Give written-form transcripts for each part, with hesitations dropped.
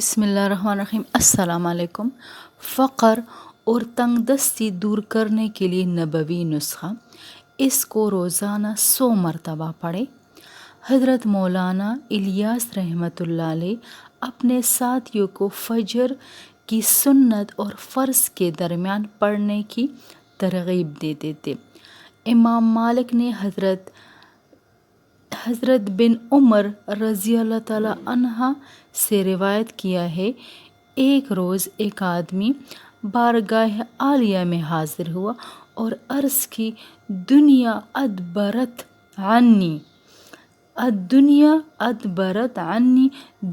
بسم اللہ الرحمن الرحیم۔ السلام علیکم۔ فقر اور تنگ دستی دور کرنے کے لیے نبوی نسخہ، اس کو روزانہ 100 مرتبہ پڑھیں۔ حضرت مولانا الیاس رحمۃ اللہ علیہ اپنے ساتھیوں کو فجر کی سنت اور فرض کے درمیان پڑھنے کی ترغیب دیتے تھے۔ امام مالک نے حضرت بن عمر رضی اللہ تعالیٰ عنہ سے روایت کیا ہے، ایک روز ایک آدمی بارگاہ عالیہ میں حاضر ہوا اور عرض کی، دنیا ادبرت عنی،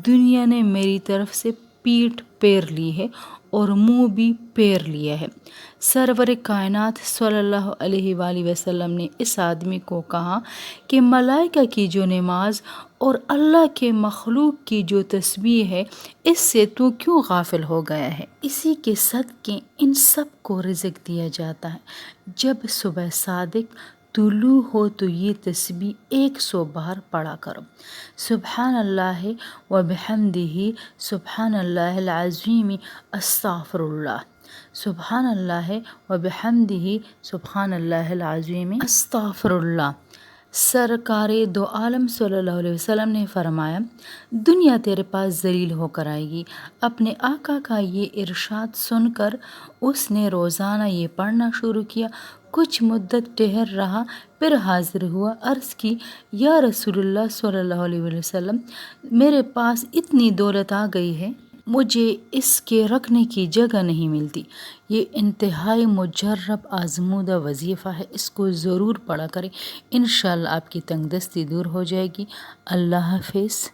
دنیا نے میری طرف سے پیٹھ پھیر لی ہے اور منہ بھی پھیر لیا ہے۔ سرور کائنات صلی اللہ علیہ وآلہ وسلم نے اس آدمی کو کہا کہ ملائکہ کی جو نماز اور اللہ کے مخلوق کی جو تسبیح ہے، اس سے تو کیوں غافل ہو گیا ہے؟ اسی کے صدقے ان سب کو رزق دیا جاتا ہے۔ جب صبح صادق طلوع ہو تو یہ تسبیح 100 بار پڑھا کرو۔ سبحان اللہ و بحمدہ، سبحان اللہ العظیم، استغفر اللہ، سبحان اللہ و بحمدہ، سبحان اللہ العظیم، استغفر اللہ۔ سرکار دو عالم صلی اللہ علیہ وسلم نے فرمایا، دنیا تیرے پاس ذلیل ہو کر آئے گی۔ اپنے آقا کا یہ ارشاد سن کر اس نے روزانہ یہ پڑھنا شروع کیا۔ کچھ مدت ٹھہر رہا، پھر حاضر ہوا، عرض کی، یا رسول اللہ صلی اللہ علیہ وسلم، میرے پاس اتنی دولت آ گئی ہے، مجھے اس کے رکھنے کی جگہ نہیں ملتی۔ یہ انتہائی مجرب آزمودہ وظیفہ ہے، اس کو ضرور پڑھا کریں، انشاءاللہ آپ کی تنگ دستی دور ہو جائے گی۔ اللہ حافظ۔